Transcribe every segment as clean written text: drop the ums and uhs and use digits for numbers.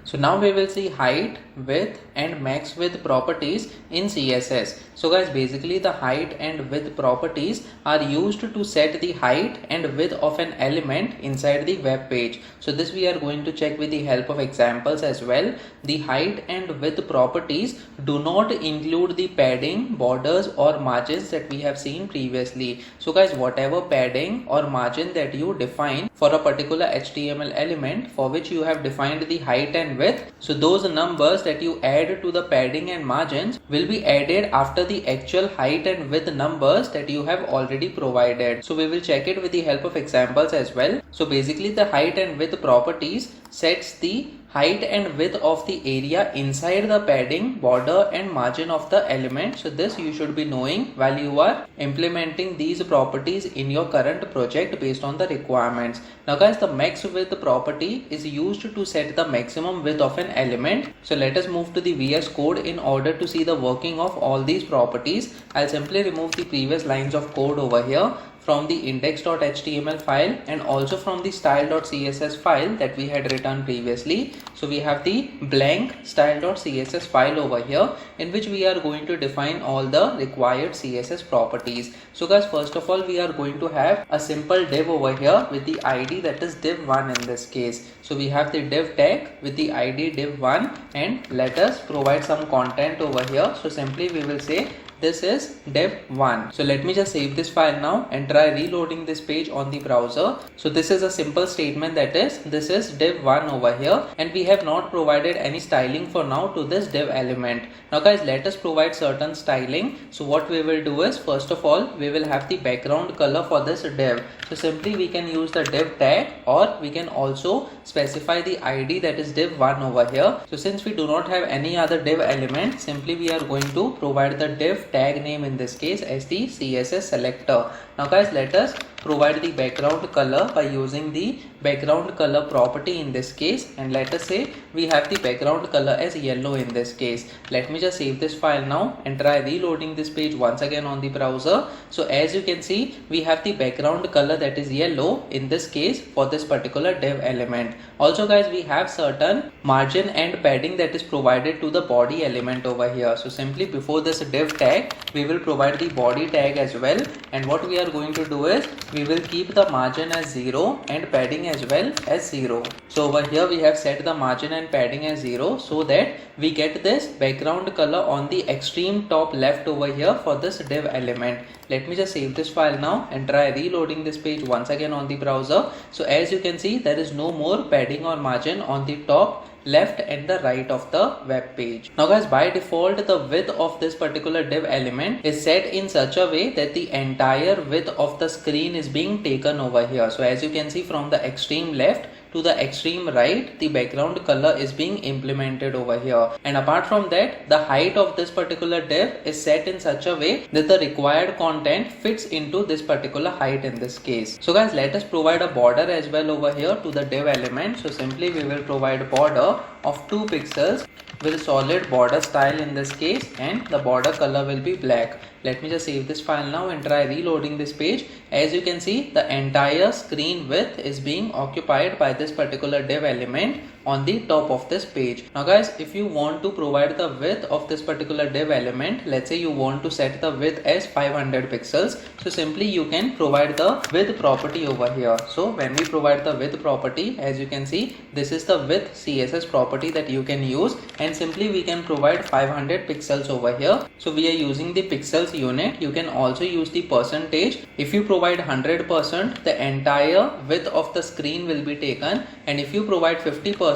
So now we will see height, width and max width properties in CSS. So guys, basically the height and width properties are used to set the height and width of an element inside the web page. So this we are going to check with the help of examples as well. The height and width properties do not include the padding, borders or margins that we have seen previously. So guys, whatever padding or margin that you define for a particular HTML element for which you have defined the height and width, so those numbers that you add to the padding and margins will be added after the actual height and width numbers that you have already provided. So we will check it with the help of examples as well. So basically the height and width properties sets the height and width of the area inside the padding, border and margin of the element. So this you should be knowing while you are implementing these properties in your current project based on the requirements. Now guys, the max width property is used to set the maximum width of an element. So let us move to the VS Code in order to see the working of all these properties. I'll simply remove the previous lines of code over here from the index.html file and also from the style.css file that we had written previously. So we have the blank style.css file over here in which we are going to define all the required CSS properties. So guys, first of all we are going to have a simple div over here with the ID that is div1 in this case. So we have the div tag with the ID div1 and let us provide some content over here. So simply we will say this is div1. So let me just save this file now and try reloading this page on the browser. So this is a simple statement that is this is div1 over here and we have not provided any styling for now to this div element. Now guys, let us provide certain styling. So what we will do is first of all we will have the background color for this div. So simply we can use the div tag or we can also specify the ID that is div1 over here. So since we do not have any other div element, simply we are going to provide the div tag name in this case as the CSS selector. Now guys, let us provide the background color by using the background color property in this case, and let us say we have the background color as yellow in this case. Let me just save this file now and try reloading this page once again on the browser. So as you can see, we have the background color that is yellow in this case for this particular div element. Also guys, we have certain margin and padding that is provided to the body element over here. So simply before this div tag we will provide the body tag as well, and what we are going to do is we will keep the margin as 0 and padding as well as 0. So over here we have set the margin and padding as 0 so that we get this background color on the extreme top left over here for this div element. Let me just save this file now and try reloading this page once again on the browser. So as you can see, there is no more padding or margin on the top, left and the right of the web page. Now guys, by default the width of this particular div element is set in such a way that the entire width of the screen is being taken over here. So as you can see, from the extreme left to the extreme right, the background color is being implemented over here. And apart from that, the height of this particular div is set in such a way that the required content fits into this particular height in this case. So guys, let us provide a border as well over here to the div element. So simply we will provide border of 2 pixels with solid border style in this case, and the border color will be black. Let me just save this file now and try reloading this page. As you can see, the entire screen width is being occupied by this particular div element on the top of this page. Now guys, if you want to provide the width of this particular div element, let's say you want to set the width as 500 pixels, so simply you can provide the width property over here. So when we provide the width property, as you can see, this is the width CSS property that you can use, and simply we can provide 500 pixels over here. So we are using the pixels unit. You can also use the percentage. If you provide 100%, the entire width of the screen will be taken, and if you provide 50%,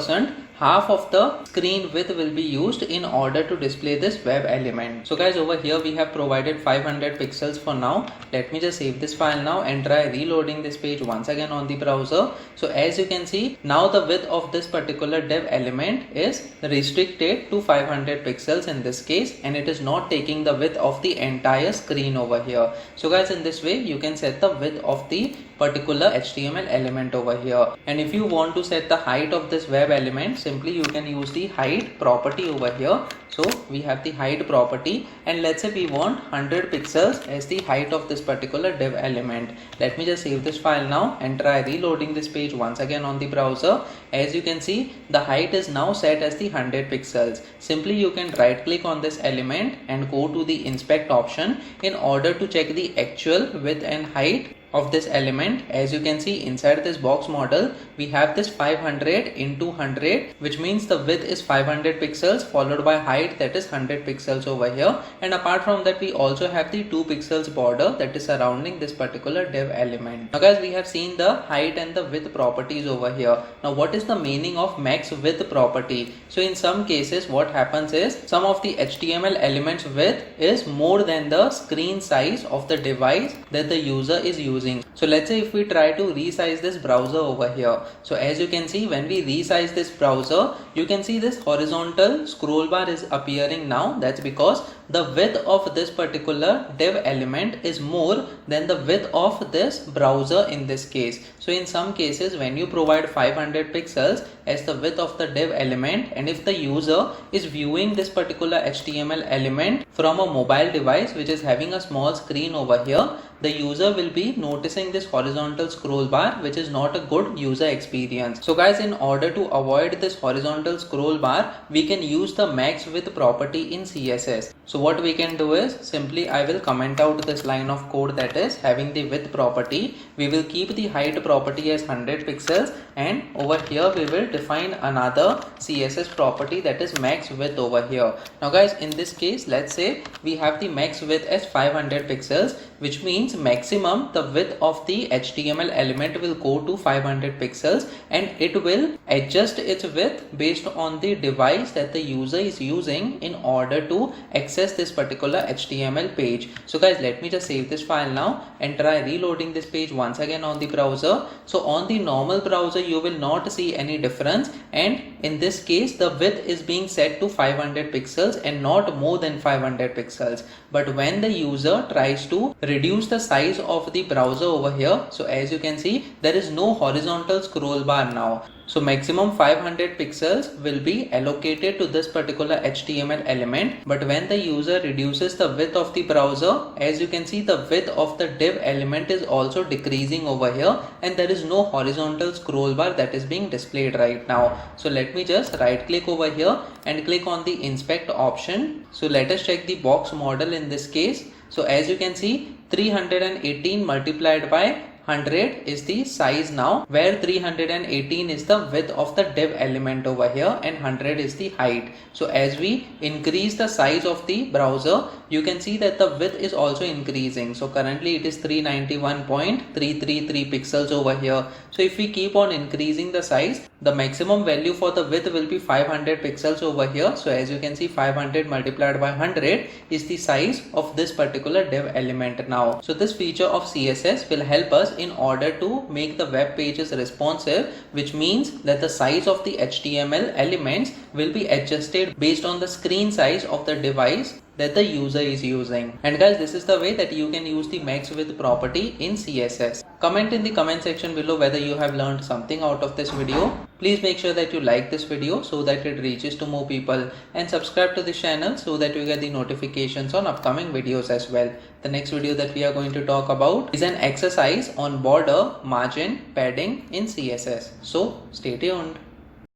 half of the screen width will be used in order to display this web element. So guys, over here we have provided 500 pixels for now. Let me just save this file now and try reloading this page once again on the browser. So as you can see, now the width of this particular div element is restricted to 500 pixels in this case, and it is not taking the width of the entire screen over here. So guys, in this way you can set the width of the particular HTML element over here. And if you want to set the height of this web element, simply you can use the height property over here. So we have the height property, and let's say we want 100 pixels as the height of this particular div element. Let me just save this file now and try reloading this page once again on the browser. As you can see, the height is now set as the 100 pixels. Simply you can right click on this element and go to the inspect option in order to check the actual width and height of this element. As you can see, inside this box model we have this 500 into 100, which means the width is 500 pixels followed by height, that is 100 pixels over here. And apart from that, we also have the 2 pixels border that is surrounding this particular div element. Now guys, we have seen the height and the width properties over here. Now what is the meaning of max width property? So in some cases what happens is, some of the HTML elements width is more than the screen size of the device that the user is using. So let's say if we try to resize this browser over here. So as you can see, when we resize this browser, you can see this horizontal scroll bar is appearing now. That's because the width of this particular div element is more than the width of this browser in this case. So in some cases, when you provide 500 pixels as the width of the div element, and if the user is viewing this particular HTML element from a mobile device which is having a small screen over here, the user will be noticing this horizontal scroll bar, which is not a good user experience. So guys, in order to avoid this horizontal scroll bar, we can use the max width property in CSS. So what we can do is, simply I will comment out this line of code that is having the width property. We will keep the height property as 100 pixels, and over here we will define another CSS property that is max width over here. Now guys, in this case, let's say we have the max width as 500 pixels, which means maximum the width of the HTML element will go to 500 pixels, and it will adjust its width based on the device that the user is using in order to access this particular HTML page. So guys, let me just save this file now and try reloading this page once again on the browser. So on the normal browser you will not see any difference, and in this case the width is being set to 500 pixels and not more than 500 pixels. But when the user tries to reduce the size of the browser over here, so as you can see, there is no horizontal scroll bar now. So maximum 500 pixels will be allocated to this particular HTML element. But when the user reduces the width of the browser, as you can see, the width of the div element is also decreasing over here, and there is no horizontal scroll bar that is being displayed right now. So let me just right click over here and click on the inspect option. So let us check the box model in this case. So as you can see, 318 multiplied by 100 is the size now, where 318 is the width of the div element over here and 100 is the height. So as we increase the size of the browser, you can see that the width is also increasing. So currently it is 391.333 pixels over here. So if we keep on increasing the size, the maximum value for the width will be 500 pixels over here. So as you can see, 500 multiplied by 100 is the size of this particular div element now. So this feature of CSS will help us in order to make the web pages responsive, which means that the size of the HTML elements will be adjusted based on the screen size of the device that the user is using. And guys, this is the way that you can use the max width property in CSS. Comment in the comment section below whether you have learned something out of this video. Please make sure that you like this video so that it reaches to more people, and subscribe to this channel so that you get the notifications on upcoming videos as well. The next video that we are going to talk about is an exercise on border, margin, padding in CSS. So stay tuned.